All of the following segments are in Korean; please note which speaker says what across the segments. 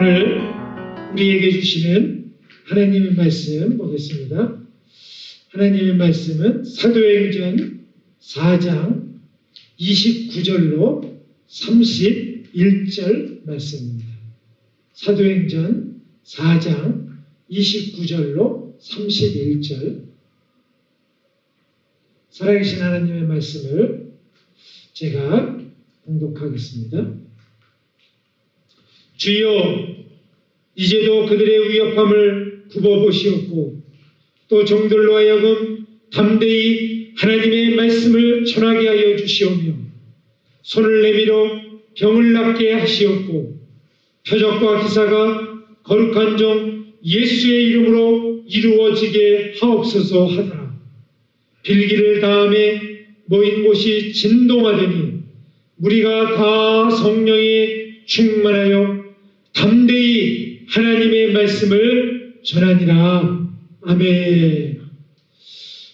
Speaker 1: 오늘 우리에게 주시는 하나님의 말씀 보겠습니다. 하나님의 말씀은 사도행전 4장 29절로 31절 말씀입니다. 사도행전 4장 29절로 31절. 살아계신 하나님의 말씀을 제가 봉독하겠습니다. 주여, 이제도 그들의 위협함을 굽어보시옵고 또 종들로 하여금 담대히 하나님의 말씀을 전하게 하여 주시오며 손을 내밀어 병을 낫게 하시옵고 표적과 기사가 거룩한 종 예수의 이름으로 이루어지게 하옵소서 하더라. 빌기를 다음에 모인 곳이 진동하더니 무리가 다 성령에 충만하여 담대히 하나님의 말씀을 전하니라. 아멘.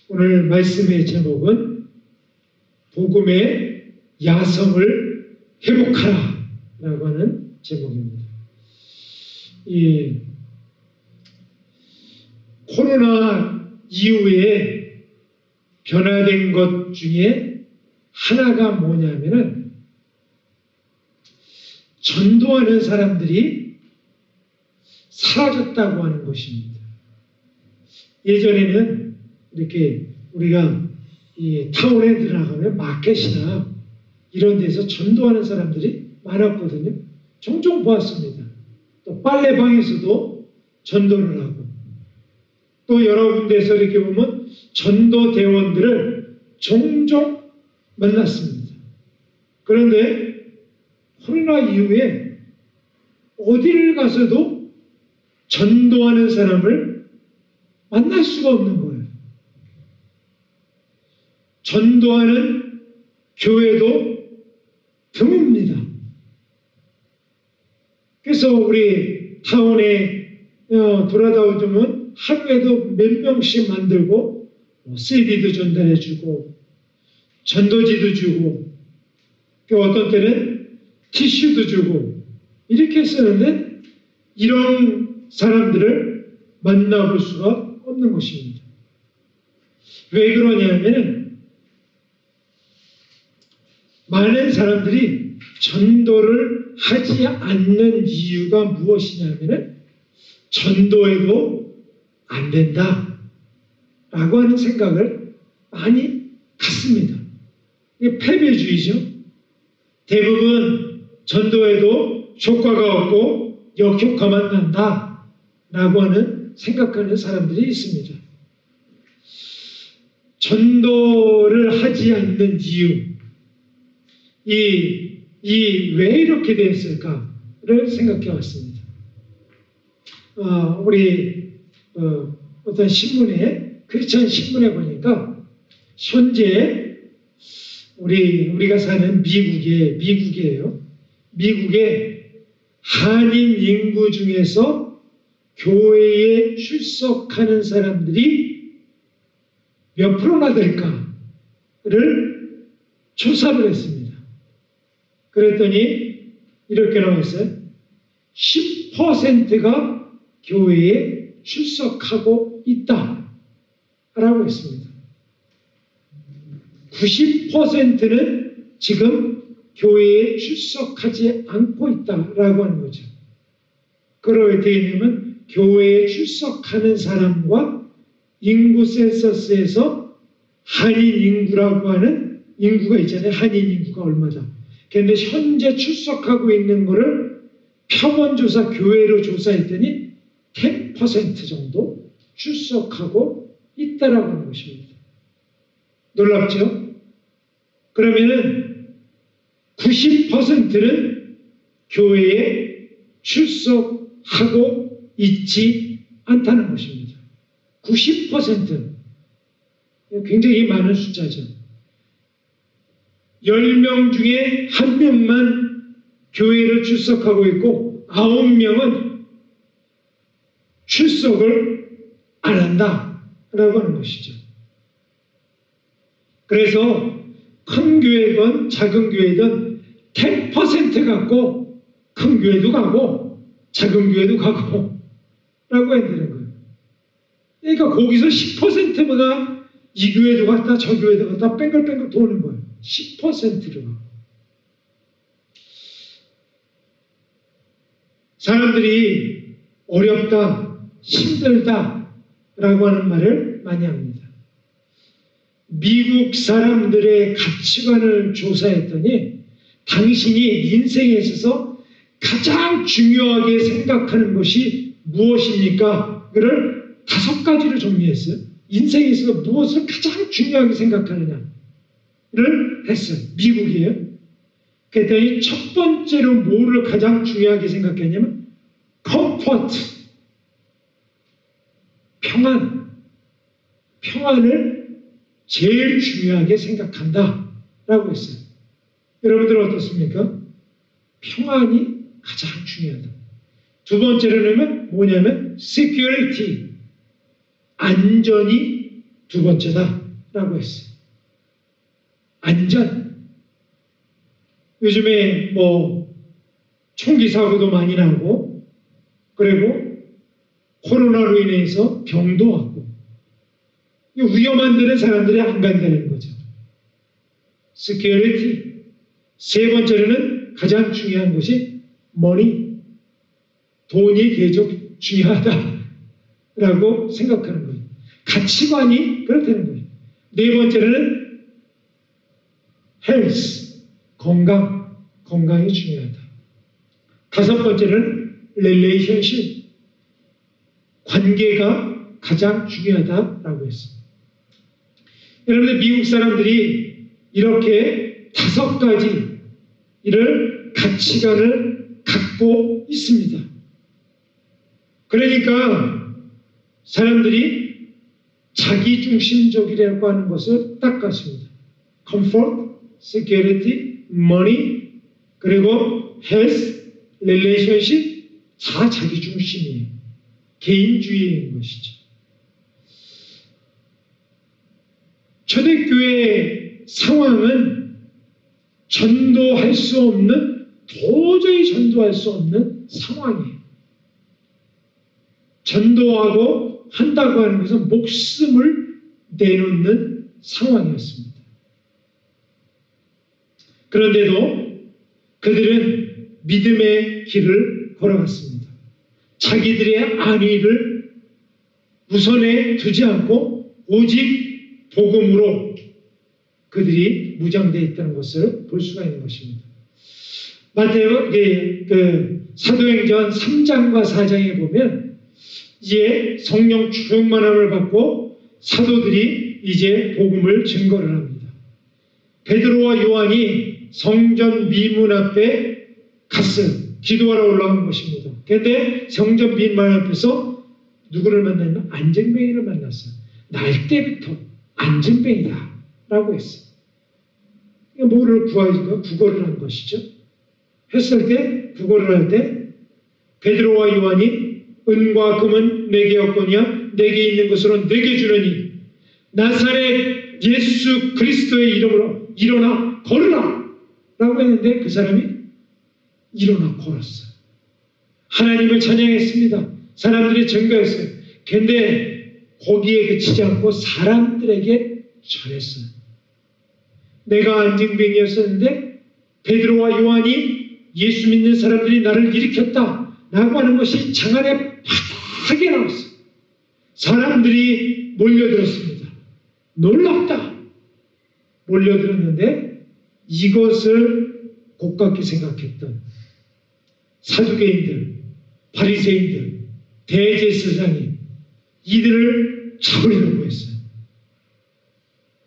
Speaker 1: 오늘 말씀의 제목은 복음의 야성을 회복하라 라고 하는 제목입니다. 이 코로나 이후에 변화된 것 중에 하나가 뭐냐면은 전도하는 사람들이 사라졌다고 하는 것입니다. 예전에는 이렇게 우리가 이 타운에 들어가면 마켓이나 이런 데서 전도하는 사람들이 많았거든요. 종종 보았습니다. 또 빨래방에서도 전도를 하고 또 여러 군데에서 이렇게 보면 전도대원들을 종종 만났습니다. 그런데 코로나 이후에 어디를 가서도 전도하는 사람을 만날 수가 없는 거예요. 전도하는 교회도 드뭅니다. 그래서 우리 타운에 돌아다니면 하루에도 몇 명씩 만들고 CD도 전달해주고 전도지도 주고 어떤 때는 티슈도 주고 이렇게 쓰는데 이런 사람들을 만나볼 수가 없는 것입니다. 왜 그러냐면 많은 사람들이 전도를 하지 않는 이유가 무엇이냐면 전도해도 안 된다 라고 하는 생각을 많이 갖습니다. 이게 패배주의죠. 대부분 전도해도 효과가 없고 역효과만 난다 라고 하는 생각하는 사람들이 있습니다. 전도를 하지 않는 이유, 왜 이렇게 됐을까를 생각해 왔습니다. 우리 어떤 신문에, 크리스천 신문에 보니까 현재 우리가 사는 미국이에요. 미국의 한인 인구 중에서 교회에 출석하는 사람들이 몇 프로나 될까를 조사를 했습니다. 그랬더니 이렇게 나왔어요. 10%가 교회에 출석하고 있다라고 했습니다. 90%는 지금 교회에 출석하지 않고 있다라고 하는 거죠. 그러게 되면 교회에 출석하는 사람과 인구 센서스에서 한인 인구라고 하는 인구가 있잖아요. 한인 인구가 얼마다. 그런데 현재 출석하고 있는 거를 평원조사 교회로 조사했더니 10% 정도 출석하고 있다라고 하는 것입니다. 놀랍죠? 그러면은 90%는 교회에 출석하고 있지 않다는 것입니다. 90%. 굉장히 많은 숫자죠. 10명 중에 1명만 교회를 출석하고 있고 9명은 출석을 안 한다라고 하는 것이죠. 그래서 큰 교회든 작은 교회든 10% 갖고 큰 교회도 가고 작은 교회도 가고 라고 해야 되는 거예요. 그러니까 거기서 10%가 이 교회도 갔다 저 교회도 갔다 뺑글뺑글 도는 거예요. 10%를. 사람들이 어렵다, 힘들다 라고 하는 말을 많이 합니다. 미국 사람들의 가치관을 조사했더니 당신이 인생에 있어서 가장 중요하게 생각하는 것이 무엇입니까? 그를 5가지로 정리했어요. 인생에 있어서 무엇을 가장 중요하게 생각하느냐를 했어요. 미국이에요. 그랬더니 첫 번째로 뭐를 가장 중요하게 생각했냐면 컴포트, 평안을 제일 중요하게 생각한다라고 했어요. 여러분들 어떻습니까? 평안이 가장 중요하다. 두 번째로는 뭐냐면 security, 안전이 두 번째다라고 했어요. 안전. 요즘에 총기 사고도 많이 나고 그리고 코로나로 인해서 병도 왔고 위험한 데는 사람들이 안 간다는 거죠. security. 세 번째로는 가장 중요한 것이 money. 돈이 계속 중요하다라고 생각하는 거예요. 가치관이 그렇다는 거예요. 네 번째로는 health. 건강이 중요하다. 다섯 번째는 relationship. 관계가 가장 중요하다라고 했습니다. 여러분들 미국 사람들이 이렇게 5가지 이를 가치관을 갖고 있습니다. 그러니까 사람들이 자기중심적이라고 하는 것을 딱 갖습니다. comfort, security, money, 그리고 health, relationship 다 자기중심이에요. 개인주의인 것이죠. 초대교회의 상황은 전도할 수 없는, 도저히 전도할 수 없는 상황이에요. 전도하고 한다고 하는 것은 목숨을 내놓는 상황이었습니다. 그런데도 그들은 믿음의 길을 걸어갔습니다. 자기들의 안위를 우선에 두지 않고 오직 복음으로 그들이 무장되어 있다는 것을 볼 수가 있는 것입니다. 마태오 사도행전 3장과 4장에 보면 이제 성령 충만함을 받고 사도들이 이제 복음을 증거를 합니다. 베드로와 요한이 성전 미문 앞에 갔어요. 기도하러 올라간 것입니다. 그런데 성전 미문 앞에서 누구를 만났나? 안진뱅이를 만났어요. 날 때부터 안진뱅이다 라고 했어요. 뭐를 구하니까 구걸을 한 것이죠. 했을 때, 구걸을 할 때 베드로와 요한이 은과 금은 내게 없거니와 내게 있는 것으로 내게 주느니 나사렛 예수 그리스도의 이름으로 일어나 걸으라 라고 했는데 그 사람이 일어나 걸었어요. 하나님을 찬양했습니다. 사람들이 증거했어요. 그런데 거기에 그치지 않고 사람들에게 전했어요. 내가 안진뱅이였었는데 베드로와 요한이 예수 믿는 사람들이 나를 일으켰다 라고 하는 것이 장안에 바닥에 나왔어요. 사람들이 몰려들었습니다. 놀랍다. 몰려들었는데 이것을 곱깝게 생각했던 사두개인들, 바리새인들, 대제사장이 이들을 잡으려고 했어요.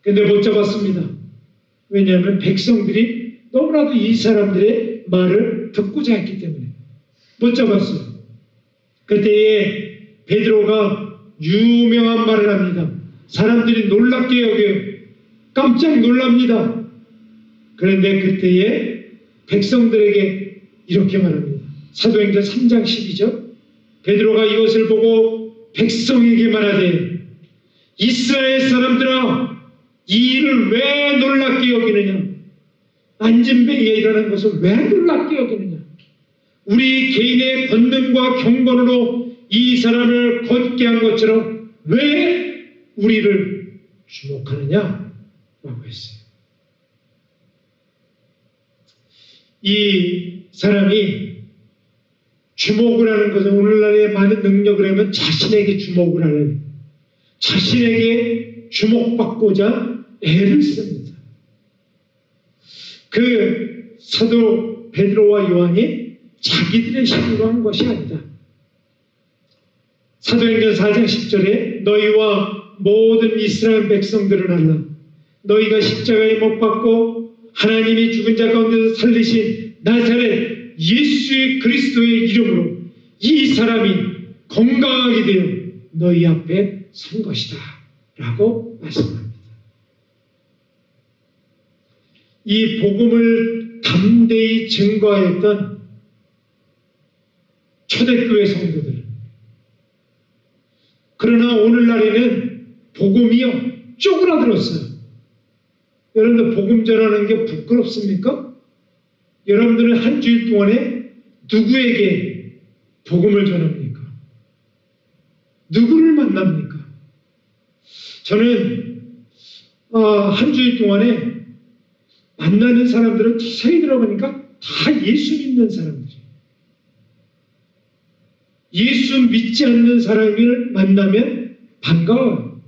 Speaker 1: 그런데 못 잡았습니다. 왜냐하면 백성들이 너무나도 이 사람들의 말을 듣고자 했기 때문에 못 잡았어요. 그때에 베드로가 유명한 말을 합니다. 사람들이 놀랍게 여겨요. 깜짝 놀랍니다. 그런데 그때에 백성들에게 이렇게 말합니다. 사도행전 3장 10이죠. 베드로가 이것을 보고 백성에게 말하되 이스라엘 사람들아 이 일을 왜 놀랍게 여기느냐? 안진뱅이가 일어난 것을 왜 놀랍게 여기느냐? 우리 개인의 권능과 경건으로 이 사람을 걷게 한 것처럼 왜 우리를 주목하느냐라고 했어요. 이 사람이 주목을 하는 것은 오늘날의 많은 능력을 하면 자신에게 주목을 하는, 자신에게 주목받고자 애를 씁니다. 그 사도 베드로와 요한이 자기들의 힘으로 한 것이 아니다. 사도행전 4장 10절에 너희와 모든 이스라엘 백성들을 알라. 너희가 십자가에 못 박고 하나님이 죽은 자 가운데서 살리신 나사렛 예수의 그리스도의 이름으로 이 사람이 건강하게 되어 너희 앞에 선 것이다 라고 말씀합니다. 이 복음을 담대히 증거하였던 초대교회 성도들, 그러나 오늘날에는 복음이요 쪼그라들었어요. 여러분들 복음 전하는 게 부끄럽습니까? 여러분들은 한 주일 동안에 누구에게 복음을 전합니까? 누구를 만납니까? 저는 한 주일 동안에 만나는 사람들은 자세히 들어보니까 다 예수 믿는 사람들이에요. 예수 믿지 않는 사람을 만나면 반가워요.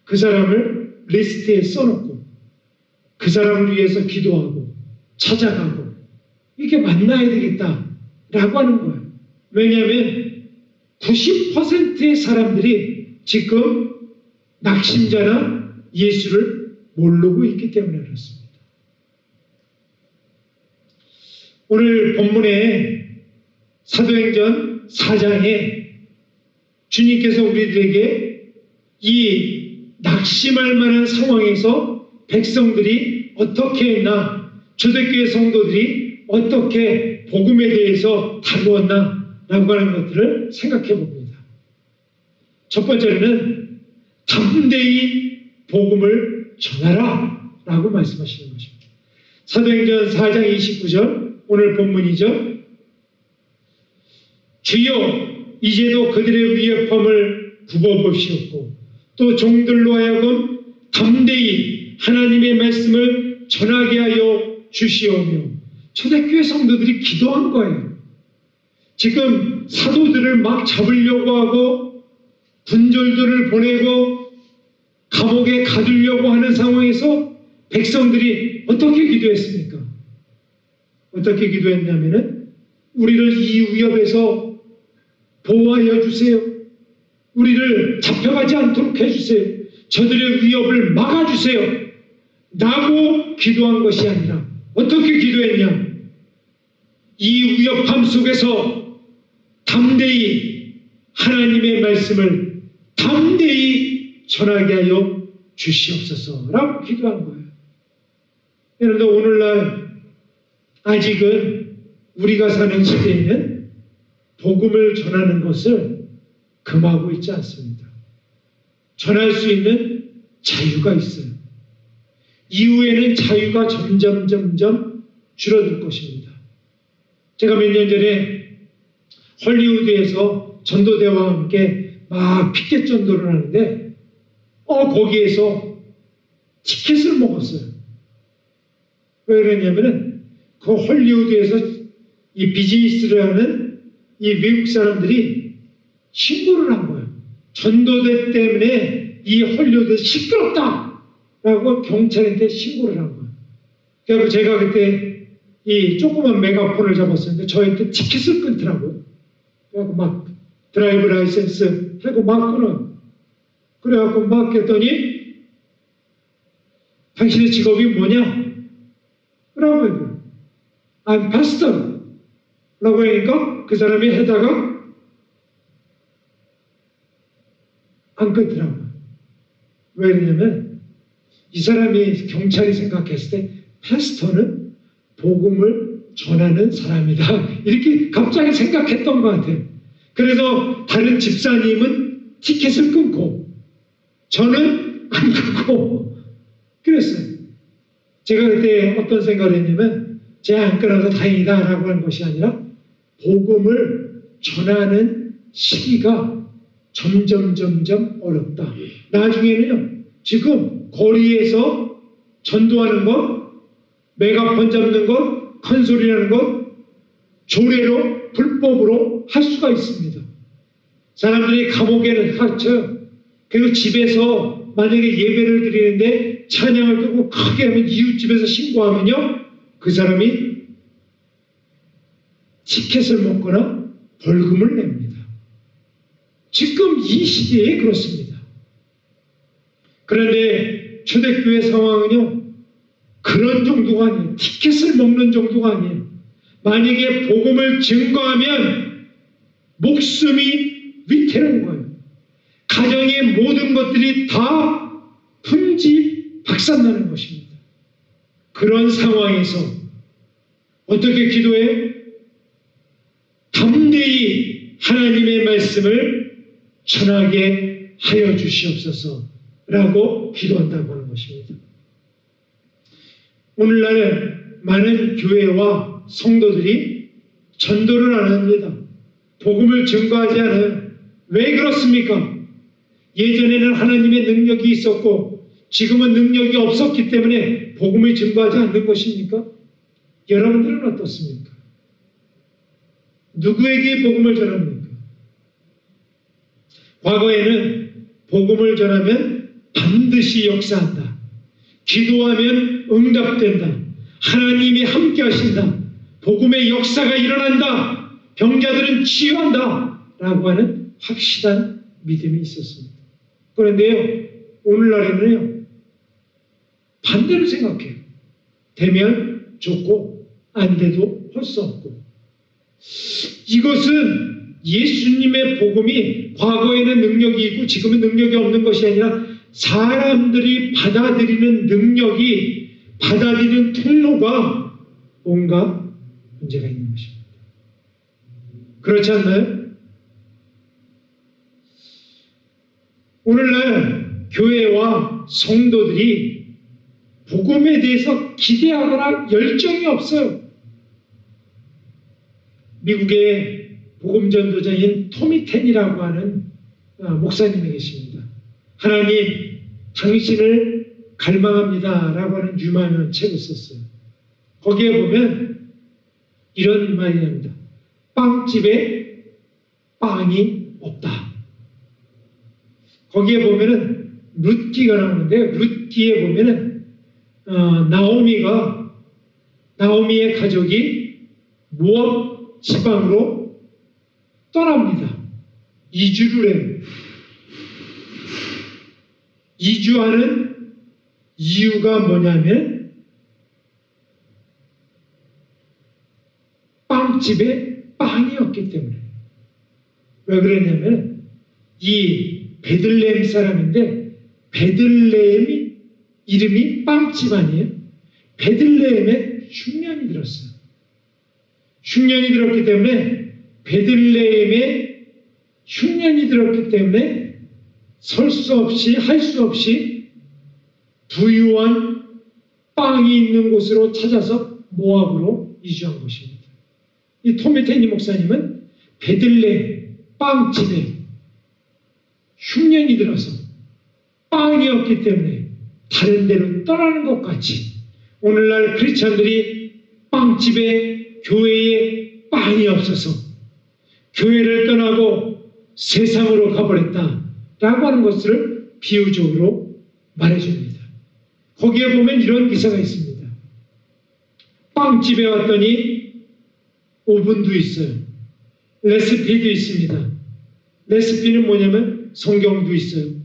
Speaker 1: 그 사람을 리스트에 써놓고 그 사람을 위해서 기도하고 찾아가고 이렇게 만나야 되겠다라고 하는 거예요. 왜냐하면 90%의 사람들이 지금 낙심자나 예수를 모르고 있기 때문에 그렇습니다. 오늘 본문에 사도행전 4장에 주님께서 우리들에게 이 낙심할 만한 상황에서 백성들이 어떻게 했나, 초대교회 성도들이 어떻게 복음에 대해서 다루었나 라고 하는 것들을 생각해 봅니다. 첫 번째로는 담대히 복음을 전하라 라고 말씀하시는 것입니다. 사도행전 4장 29절 오늘 본문이죠. 주여 이제도 그들의 위협함을 굽어보시옵고 또 종들로 하여금 담대히 하나님의 말씀을 전하게 하여 주시오며. 초대교회 성도들이 기도한 거예요. 지금 사도들을 막 잡으려고 하고 군졸들을 보내고 감옥에 가두려고 하는 상황에서 백성들이 어떻게 기도했습니까? 어떻게 기도했냐면은 우리를 이 위협에서 보호하여 주세요. 우리를 잡혀가지 않도록 해주세요. 저들의 위협을 막아주세요. 라고 기도한 것이 아니라 어떻게 기도했냐? 이 위협함 속에서 담대히 하나님의 말씀을 담대히 전하게 하여 주시옵소서라고 기도한 거예요. 여러분들 오늘날 아직은 우리가 사는 시대에는 복음을 전하는 것을 금하고 있지 않습니다. 전할 수 있는 자유가 있어요. 이후에는 자유가 점점 줄어들 것입니다. 제가 몇 년 전에 헐리우드에서 전도대와 함께 막 피켓 전도를 하는데 거기에서 티켓을 먹었어요. 왜 그랬냐면은 그 헐리우드에서 이 비즈니스를 하는 이 미국 사람들이 신고를 한 거예요. 전도대 때문에 이 헐리우드에서 시끄럽다라고 경찰한테 신고를 한 거예요. 그래서 제가 그때 이 조그만 메가폰을 잡았었는데 저한테 티켓을 끊더라고요. 그래서 막 드라이브 라이센스 하고 막 끊어. 그래갖고 막 했더니 당신의 직업이 뭐냐? 라고 해요. I'm pastor. 라고 하니까 그 사람이 해다가 안 끊더라고요. 왜 그러냐면 이 사람이 경찰이 생각했을 때 패스터는 복음을 전하는 사람이다. 이렇게 갑자기 생각했던 것 같아요. 그래서 다른 집사님은 티켓을 끊고 저는 안 끊고 그랬어요. 제가 그때 어떤 생각을 했냐면 제가 안 끊어서 다행이다 라고 하는 것이 아니라 복음을 전하는 시기가 점점 어렵다. 나중에는요, 지금 거리에서 전도하는 것, 메가폰 잡는 것, 큰 소리 나는 것, 조례로, 불법으로 할 수가 있습니다. 사람들이 감옥에는 갇혀요. 그리고 집에서 만약에 예배를 드리는데 찬양을 끄고 크게 하면 이웃집에서 신고하면요, 그 사람이 티켓을 먹거나 벌금을 냅니다. 지금 이 시대에 그렇습니다. 그런데 초대교회 상황은요, 그런 정도가 아니에요. 티켓을 먹는 정도가 아니에요. 만약에 복음을 증거하면 목숨이 위태로운 거예요. 가정의 모든 것들이 다 풍지 박산나는 것입니다. 그런 상황에서 어떻게 기도해요? 담대히 하나님의 말씀을 전하게 하여 주시옵소서라고 기도한다고 하는 것입니다. 오늘날 많은 교회와 성도들이 전도를 안 합니다. 복음을 증거하지 않아요. 왜 그렇습니까? 예전에는 하나님의 능력이 있었고 지금은 능력이 없었기 때문에 복음을 증거하지 않는 것입니까? 여러분들은 어떻습니까? 누구에게 복음을 전합니까? 과거에는 복음을 전하면 반드시 역사한다. 기도하면 응답된다. 하나님이 함께 하신다. 복음의 역사가 일어난다. 병자들은 치유한다. 라고 하는 확실한 믿음이 있었습니다. 그런데요, 오늘날에는요, 반대로 생각해요. 되면 좋고 안 돼도 할 수 없고. 이것은 예수님의 복음이 과거에는 능력이 있고 지금은 능력이 없는 것이 아니라 사람들이 받아들이는 능력이, 받아들이는 통로가 뭔가 문제가 있는 것입니다. 그렇지 않나요? 오늘날 교회와 성도들이 복음에 대해서 기대하거나 열정이 없어요. 미국의 복음전도자인 토미 텐이라고 하는 목사님이 계십니다. 하나님, 당신을 갈망합니다 라고 하는 유명한 책을 썼어요. 거기에 보면 이런 말이 납니다. 빵집에 빵이 없다. 거기에 보면은 룻기가 나오는데요. 룻기에 보면은 나오미의 가족이 모압 지방으로 떠납니다. 이주를 해요. 이주하는 이유가 뭐냐면 빵집에 빵이 없기 때문에. 왜 그러냐면 이 베들레헴 사람인데 베들레헴이 이름이 빵집 아니에요? 베들레헴에 흉년이 들었어요. 흉년이 들었기 때문에 베들레헴에 흉년이 들었기 때문에 설 수 없이 할 수 없이 부유한 빵이 있는 곳으로 찾아서 모압으로 이주한 것입니다. 이 토미테니 목사님은 베들레헴 빵집에 흉년이 들어서 빵이 없기 때문에 다른 데로 떠나는 것 같이 오늘날 크리스찬들이 빵집에 교회에 빵이 없어서 교회를 떠나고 세상으로 가버렸다라고 하는 것을 비유적으로 말해줍니다. 거기에 보면 이런 기사가 있습니다. 빵집에 왔더니 오븐도 있어요. 레시피도 있습니다. 레시피는 뭐냐면 성경도 있어요.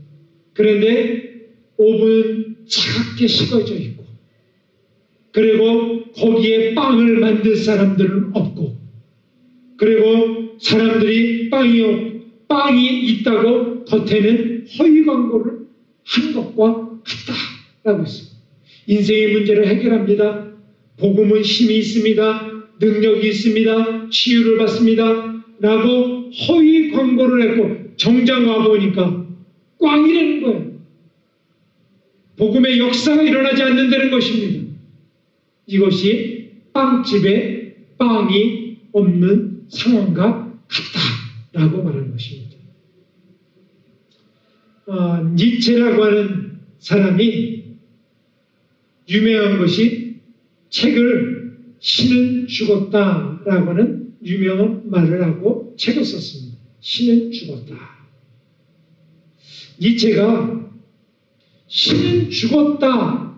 Speaker 1: 그런데 오븐은 차갑게 식어져 있고 그리고 거기에 빵을 만들 사람들은 없고 그리고 사람들이 빵이 있다고 겉에는 허위 광고를 한 것과 같다라고 했습니다. 인생의 문제를 해결합니다. 복음은 힘이 있습니다. 능력이 있습니다. 치유를 받습니다. 라고 허위 광고를 했고 정작 와보니까 꽝이라는 거예요. 복음의 역사가 일어나지 않는다는 것입니다. 이것이 빵집에 빵이 없는 상황과 같다라고 말하는 것입니다. 니체라고 하는 사람이 유명한 것이 책을 신은 죽었다라고 하는 유명한 말을 하고 책을 썼습니다. 신은 죽었다. 니체가 신은 죽었다라고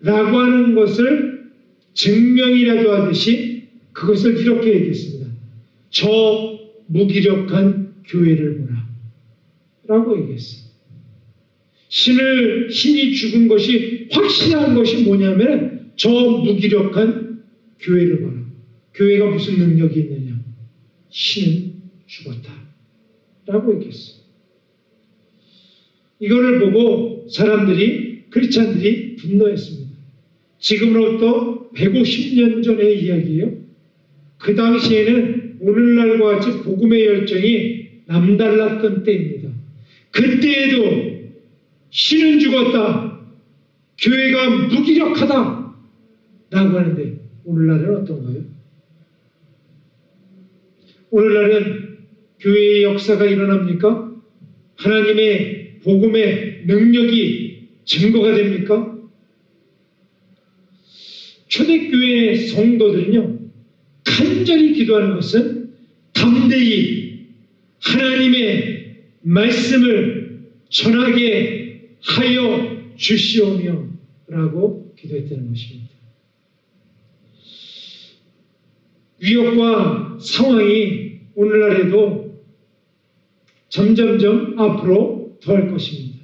Speaker 1: 하는 것을 증명이라도 하듯이 그것을 이렇게 얘기했습니다. 저 무기력한 교회를 보라 라고 얘기했어요. 신이 죽은 것이 확실한 것이 뭐냐면 저 무기력한 교회를 봐라. 교회가 무슨 능력이 있느냐. 신은 죽었다 라고 얘기했어요. 이거를 보고 크리스찬들이 분노했습니다. 지금으로부터 150년 전의 이야기예요. 그 당시에는 오늘날과 같이 복음의 열정이 남달랐던 때입니다. 그때에도 신은 죽었다. 교회가 무기력하다. 라고 하는데 오늘날은 어떤가요? 오늘날은 교회의 역사가 일어납니까? 하나님의 복음의 능력이 증거가 됩니까? 초대교회 성도들은요, 간절히 기도하는 것은 담대히 하나님의 말씀을 전하게 하여 주시오며 라고 기도했다는 것입니다. 위협과 상황이 오늘날에도 점점점 앞으로 더할 것입니다.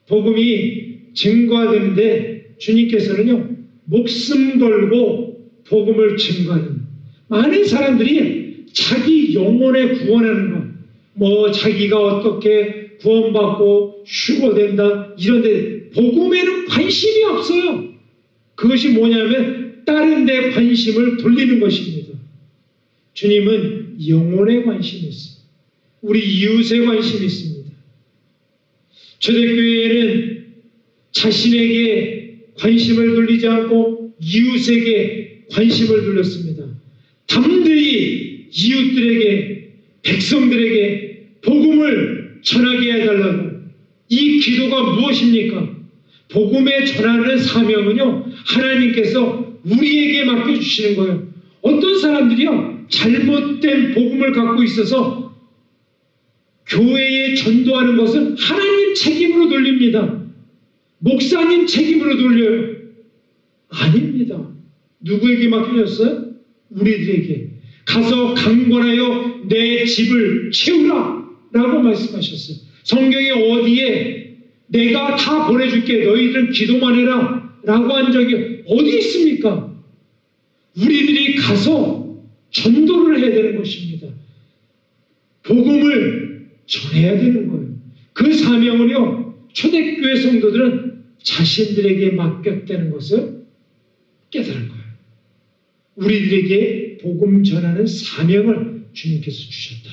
Speaker 1: 복음이 증거되는데 주님께서는요, 목숨 걸고 복음을 증거하는 많은 사람들이 자기 영혼에 구원하는 것, 자기가 어떻게 구원받고 휴거된다 이런데 복음에는 관심이 없어요. 그것이 뭐냐면 다른 데 관심을 돌리는 것입니다. 주님은 영혼에 관심이 있어요. 우리 이웃에 관심이 있습니다. 초대교회에는 자신에게 관심을 돌리지 않고 이웃에게 관심을 돌렸습니다. 담대히 이웃들에게, 백성들에게 복음을 전하게 해달라고. 이 기도가 무엇입니까? 복음에 전하는 사명은요, 하나님께서 우리에게 맡겨주시는 거예요. 어떤 사람들이요, 잘못된 복음을 갖고 있어서 교회에 전도하는 것은 하나님 책임으로 돌립니다. 목사님 책임으로 돌려요. 아닙니다. 누구에게 맡겨졌어요? 우리들에게. 가서 강권하여 내 집을 채우라 라고 말씀하셨어요. 성경에 어디에 내가 다 보내줄게, 너희들은 기도만 해라 라고 한 적이 어디 있습니까? 우리들이 가서 전도를 해야 되는 것입니다. 복음을 전해야 되는 거예요. 그 사명을요, 초대교회 성도들은 자신들에게 맡겼다는 것을 깨달은 거예요. 우리들에게 복음 전하는 사명을 주님께서 주셨다.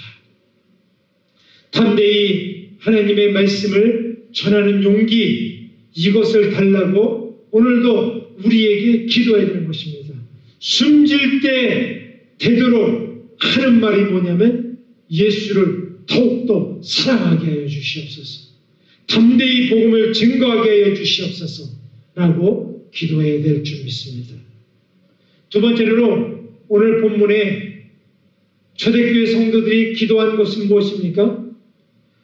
Speaker 1: 담대히 하나님의 말씀을 전하는 용기, 이것을 달라고 오늘도 우리에게 기도해야 되는 것입니다. 숨질 때 되도록 하는 말이 뭐냐면 예수를 더욱더 사랑하게 하여 주시옵소서. 담대히 복음을 증거하게 하여 주시옵소서 라고 기도해야 될 줄 믿습니다. 두 번째로 오늘 본문에 초대교회 성도들이 기도한 것은 무엇입니까?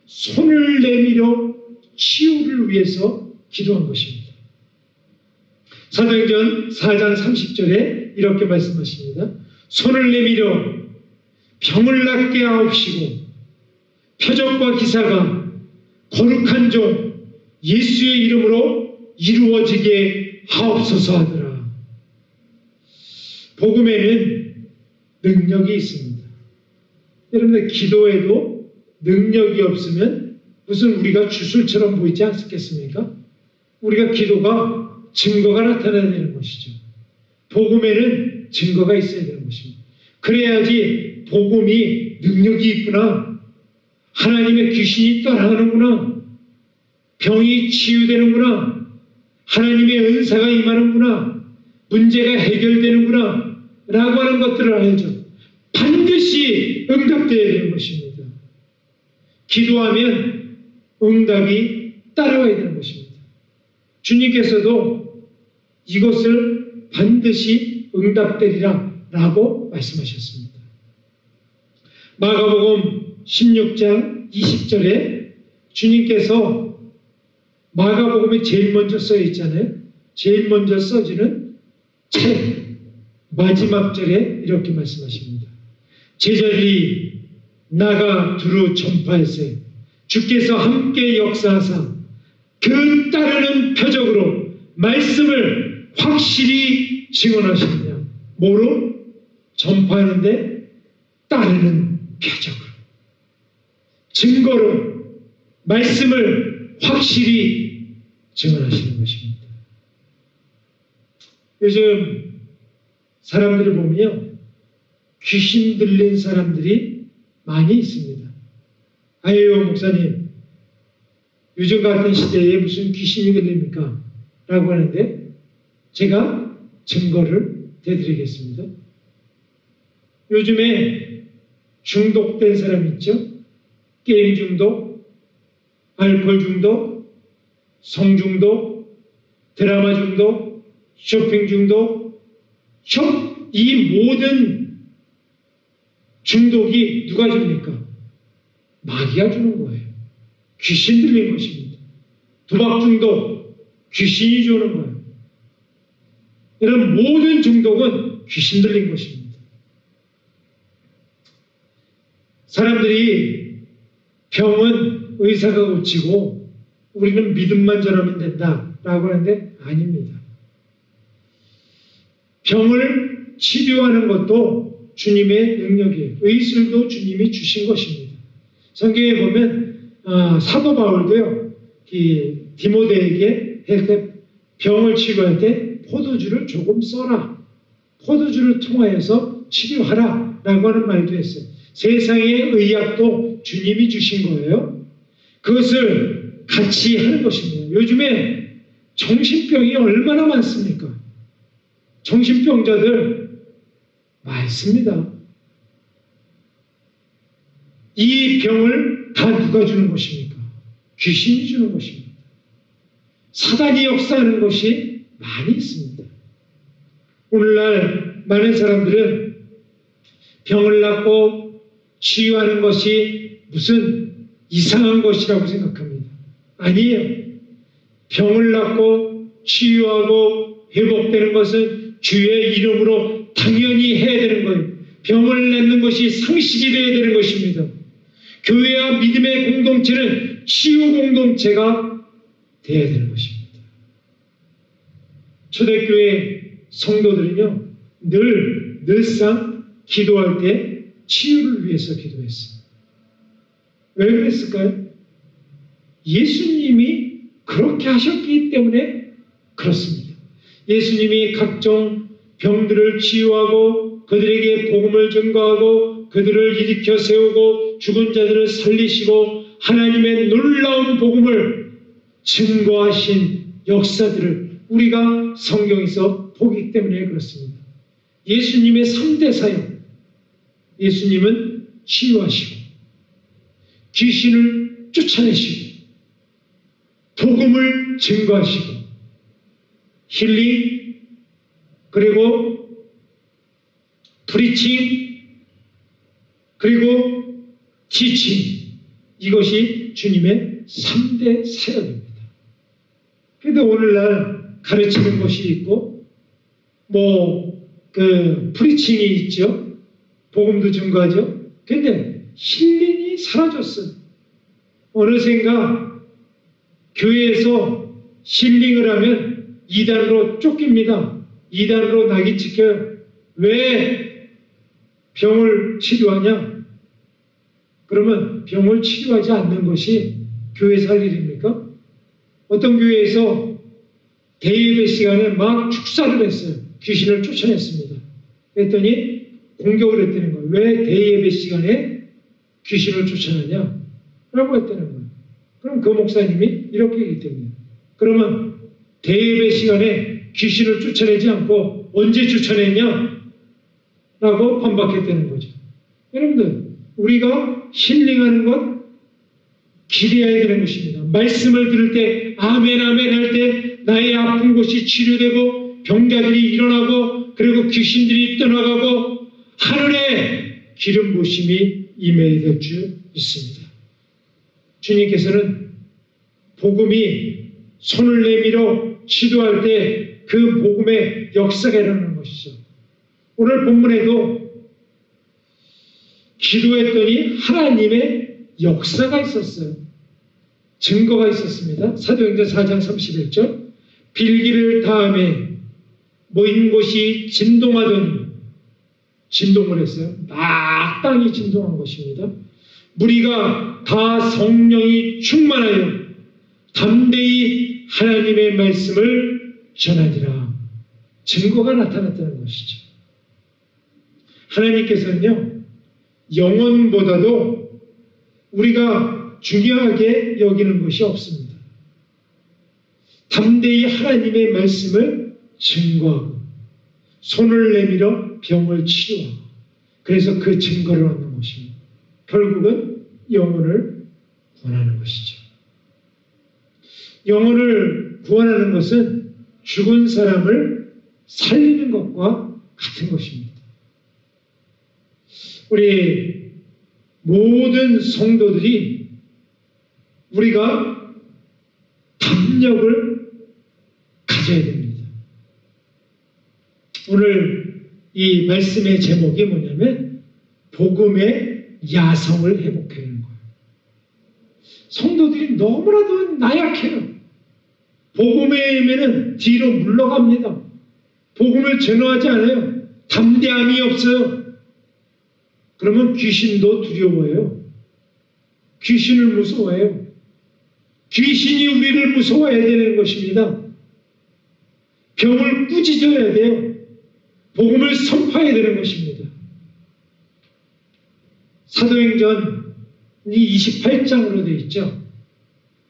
Speaker 1: 손을 내밀어 치유를 위해서 기도한 것입니다. 사도행전 4장 30절에 이렇게 말씀하십니다. 손을 내밀어 병을 낫게 하옵시고 표적과 기사가 거룩한 종 예수의 이름으로 이루어지게 하옵소서 하더라. 복음에는 능력이 있습니다. 여러분들 기도에도 능력이 없으면 무슨 우리가 주술처럼 보이지 않겠습니까? 우리가 기도가 증거가 나타나야 되는 것이죠. 복음에는 증거가 있어야 되는 것입니다. 그래야지 복음이 능력이 있구나, 하나님의 귀신이 떠나가는구나, 병이 치유되는구나, 하나님의 은사가 임하는구나, 문제가 해결되는구나 라고 하는 것들을 알죠. 반드시 반드시 응답되어야 되는 것입니다. 기도하면 응답이 따라와야 되는 것입니다. 주님께서도 이것을 반드시 응답되리라 라고 말씀하셨습니다. 마가복음 16장 20절에 주님께서 마가복음에 제일 먼저 써 있잖아요. 제일 먼저 써지는 책 마지막 절에 이렇게 말씀하십니다. 제자들이 나가 두루 전파했어요. 주께서 함께 역사하사 그 따르는 표적으로 말씀을 확실히 증언하시느냐. 뭐로? 전파하는데 따르는 표적으로, 증거로 말씀을 확실히 증언하시는 것입니다. 요즘 사람들을 보면 귀신 들린 사람들이 많이 있습니다. 아유 목사님, 요즘 같은 시대에 무슨 귀신이 들립니까? 라고 하는데 제가 증거를 대드리겠습니다. 요즘에 중독된 사람 있죠? 게임 중독, 알코올 중독, 성 중독, 드라마 중독, 쇼핑 중독, 이 모든 중독이 누가 줍니까? 마귀가 주는 거예요. 귀신 들린 것입니다. 도박 중독, 귀신이 주는 거예요. 이런 모든 중독은 귀신 들린 것입니다. 사람들이 병은 의사가 고치고 우리는 믿음만 전하면 된다라고 하는데 아닙니다. 병을 치료하는 것도 주님의 능력이에요. 의술도 주님이 주신 것입니다. 성경에 보면 사도 바울도요, 디모데에게 할 때 병을 치료할 때 포도주를 조금 써라. 포도주를 통하여서 치료하라 라고 하는 말도 했어요. 세상의 의학도 주님이 주신 거예요. 그것을 같이 하는 것입니다. 요즘에 정신병이 얼마나 많습니까? 정신병자들 많습니다. 이 병을 다 누가 주는 것입니까? 귀신이 주는 것입니다. 사단이 역사하는 것이 많이 있습니다. 오늘날 많은 사람들은 병을 낫고 치유하는 것이 무슨 이상한 것이라고 생각합니다. 아니에요. 병을 낫고 치유하고 회복되는 것은 주의 이름으로 당연히 해야 되는 거예요. 병을 낫는 것이 상식이 되어야 되는 것입니다. 교회와 믿음의 공동체는 치유 공동체가 되어야 되는 것입니다. 초대교회 성도들은요, 늘상 기도할 때 치유를 위해서 기도했어요. 왜 그랬을까요? 예수님이 그렇게 하셨기 때문에 그렇습니다. 예수님이 각종 병들을 치유하고 그들에게 복음을 전가하고 그들을 일으켜 세우고 죽은 자들을 살리시고 하나님의 놀라운 복음을 증거하신 역사들을 우리가 성경에서 보기 때문에 그렇습니다. 예수님의 3대 사역, 예수님은 치유하시고 귀신을 쫓아내시고 복음을 증거하시고 힐링, 그리고 프리칭, 그리고 티칭, 이것이 주님의 3대 사역입니다. 그런데 오늘날 가르치는 것이 있고 프리칭이 있죠. 복음도 증거하죠. 그런데 힐링이 사라졌어요. 어느샌가 교회에서 힐링을 하면 이단으로 쫓깁니다. 이단으로 낙이 찍혀요. 왜 병을 치료하냐? 그러면 병을 치료하지 않는 것이 교회에서 할 일입니까? 어떤 교회에서 대예배 시간에 막 축사를 했어요. 귀신을 쫓아냈습니다. 그랬더니 공격을 했다는 거예요. 왜 대예배 시간에 귀신을 쫓아내냐? 라고 했다는 거예요. 그럼 그 목사님이 이렇게 얘기 때문에 그러면 대예배 시간에 귀신을 쫓아내지 않고 언제 쫓아냈냐? 라고 반박했다는 거죠. 여러분들, 우리가 힐링하는 것 기대해야 되는 것입니다. 말씀을 들을 때 아멘 아멘 할 때 나의 아픈 곳이 치료되고 병자들이 일어나고 그리고 귀신들이 떠나가고 하늘에 기름 부으심이 임해야 될 줄 믿습니다. 주님께서는 복음이 손을 내밀어 기도할 때 그 복음의 역사가 일어나는 것이죠. 오늘 본문에도 기도했더니 하나님의 역사가 있었어요. 증거가 있었습니다. 사도행전 4장 31절 빌기를 다음에 모인 곳이 진동하더니 진동을 했어요. 막 땅이 진동한 것입니다. 무리가 다 성령이 충만하여 담대히 하나님의 말씀을 전하니라. 증거가 나타났다는 것이죠. 하나님께서는요, 영혼보다도 우리가 중요하게 여기는 것이 없습니다. 담대히 하나님의 말씀을 증거하고 손을 내밀어 병을 치료하고 그래서 그 증거를 얻는 것입니다. 결국은 영혼을 구원하는 것이죠. 영혼을 구원하는 것은 죽은 사람을 살리는 것과 같은 것입니다. 우리 모든 성도들이 우리가 담력을 가져야 됩니다. 오늘 이 말씀의 제목이 뭐냐면 복음의 야성을 회복하는 거예요. 성도들이 너무나도 나약해요. 복음에 임하면 뒤로 물러갑니다. 복음을 전하지 않아요. 담대함이 없어요. 그러면 귀신도 두려워해요. 귀신을 무서워해요. 귀신이 우리를 무서워해야 되는 것입니다. 병을 꾸짖어야 돼요. 복음을 선포해야 되는 것입니다. 사도행전이 28장으로 되어 있죠.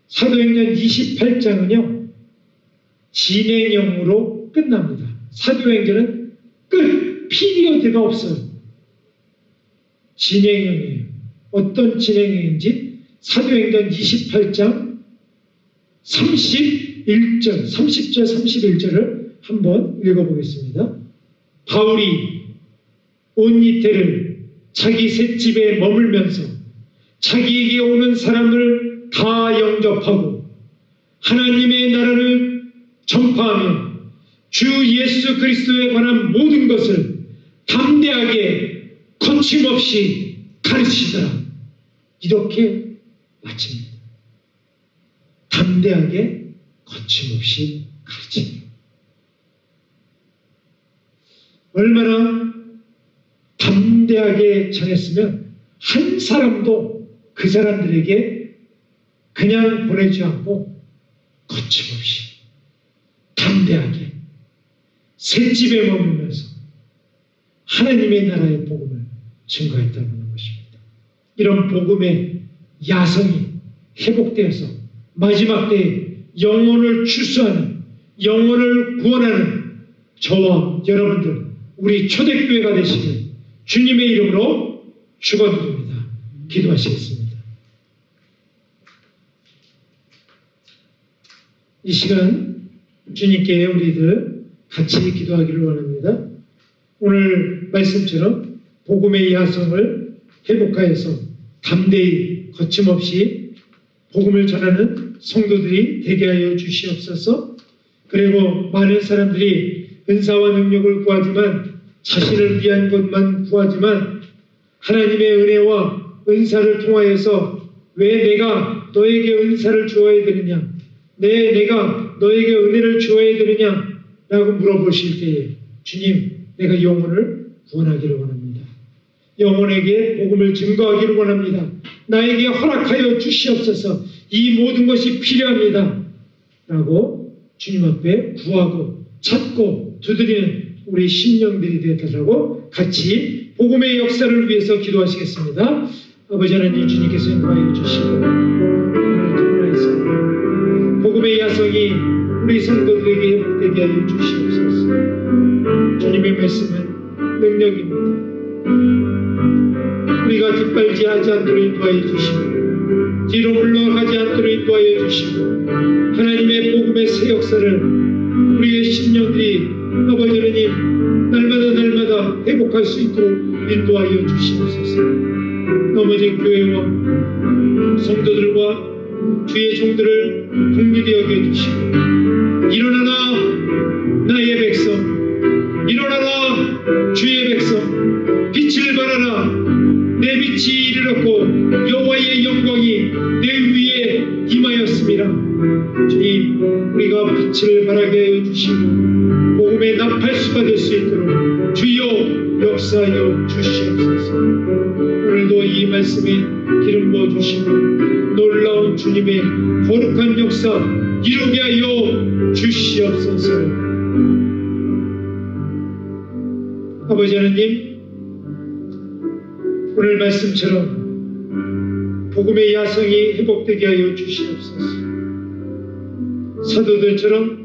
Speaker 1: 사도행전 28장은요. 진행형으로 끝납니다. 사도행전은 끝! 피리어드가 없어요. 진행형이에요. 어떤 진행형인지 사도행전 28장 30절, 31절을 한번 읽어보겠습니다. 바울이 온 이태를 자기 셋집에 머물면서 자기에게 오는 사람을 다 영접하고 하나님의 나라를 전파하며 주 예수 그리스도에 관한 모든 것을 담대하게 거침없이 가르치더라. 이렇게 마칩니다. 담대하게 거침없이 가르칩니다. 얼마나 담대하게 전했으면 한 사람도 그 사람들에게 그냥 보내지 않고 거침없이 담대하게 셋집에 머물면서 하나님의 나라의 복음을 증거했다는 것입니다. 이런 복음의 야성이 회복되어서 마지막 때에 영혼을 추수하는, 영혼을 구원하는 저와 여러분들, 우리 초대교회가 되시길 주님의 이름으로 축원드립니다. 기도하시겠습니다. 이 시간 주님께 우리들 같이 기도하기를 원합니다. 오늘 말씀처럼 복음의 야성을 회복하여서 담대히 거침없이 복음을 전하는 성도들이 되게 하여 주시옵소서. 그리고 많은 사람들이 은사와 능력을 구하지만 자신을 위한 것만 구하지만 하나님의 은혜와 은사를 통하여서 왜 내가 너에게 은사를 주어야 되느냐, 내가 너에게 은혜를 주어야 되느냐 라고 물어보실 때에 주님, 내가 영혼을 구원하기를 원합니다. 영혼에게 복음을 증거하기를 원합니다. 나에게 허락하여 주시옵소서. 이 모든 것이 필요합니다. 라고 주님 앞에 구하고 찾고 두드리는 우리 심령들이 되도록 같이 복음의 역사를 위해서 기도하시겠습니다. 아버지 하나님, 주님께서 인도하여 주시고 오늘 통로에서 복음의 야성이 우리 성도들에게 회복되게 하여 주시옵소서. 주님의 말씀은 능력입니다. 우리가 뒷발질하지 않도록 인도하여 주시고 뒤로 물러가지 않도록 인도하여 주시고 하나님의 복음의 새 역사를 우리의 심령들이 아버지 하나님 날마다 회복할 수 있도록 인도하여 주시옵소서. 넘어진 교회와 성도들과 주의 종들을 긍휼히 여겨주시고 일어나라 나의 백성, 일어나라 주의 백성, 빛을 발하라. 내 빛이 이르렀고 여호와의 영광이 내 위에 임하였습니다. 주님, 우리가 빛을 발하게 하여 주시고 복음의 나팔수가 될 수 있도록 주여 역사하여 주시옵소서. 오늘도 이 말씀에 기름 부어주시고 놀라운 주님의 거룩한 역사 이루게 하여 주시옵소서. 아버지 하나님, 오늘 말씀처럼 복음의 야성이 회복되게 하여 주시옵소서. 사도들처럼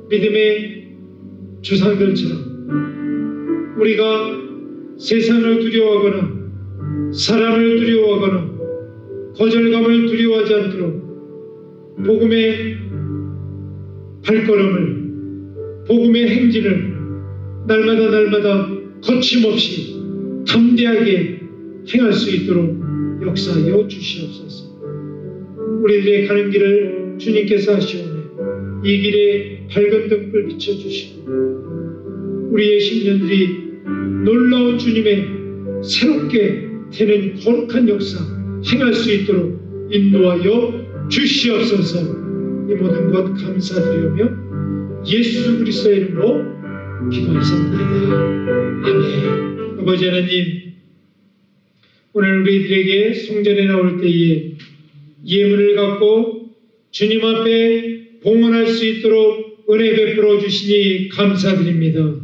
Speaker 1: 믿음의 주상들처럼 우리가 세상을 두려워하거나 사람을 두려워하거나 거절감을 두려워하지 않도록 복음의 발걸음을, 복음의 행진을 날마다 거침없이 담대하게 행할 수 있도록 역사하여 주시옵소서. 우리들의 가는 길을 주님께서 하시오매 이 길에 밝은 등불 비춰주시고 우리의 심령들이 놀라운 주님의 새롭게 되는 거룩한 역사 행할 수 있도록 인도하여 주시옵소서. 이 모든 것 감사드리며 예수 그리스도의 이름으로 기도하옵나이다. 아멘. 아버지 하나님, 오늘 우리들에게 성전에 나올 때에 예물을 갖고 주님 앞에 봉헌할 수 있도록 은혜 베풀어 주시니 감사드립니다.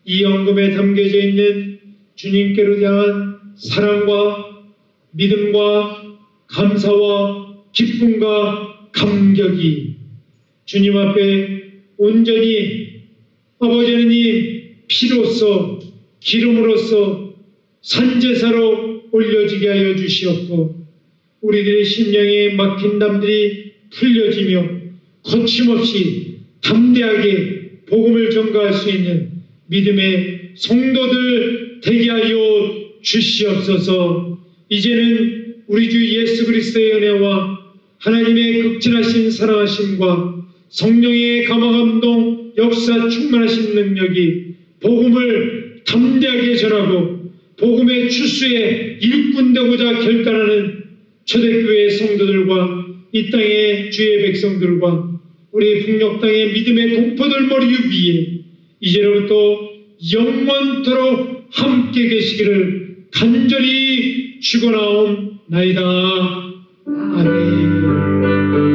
Speaker 1: 이 헌금에 담겨져 있는 주님께로 향한 사랑과 믿음과 감사와 기쁨과 감격이 주님 앞에 온전히 아버지 하나님 피로써 기름으로써 산제사로 올려지게 하여 주시옵고 우리들의 심령에 막힌 담들이 풀려지며 거침없이 담대하게 복음을 전가할 수 있는 믿음의 성도들 되게 하여 주시옵소서. 이제는 우리 주 예수 그리스도의 은혜와 하나님의 극진하신 사랑하심과 성령의 감화감동 역사 충만하신 능력이 복음을 담대하게 전하고 복음의 추수에 일꾼되고자 결단하는 초대교회의 성도들과 이 땅의 주의 백성들과 우리 북녘 땅의 믿음의 동포들 머리 위에 이제로부터 영원토록 함께 계시기를 간절히 축원하옵나이다. 아멘.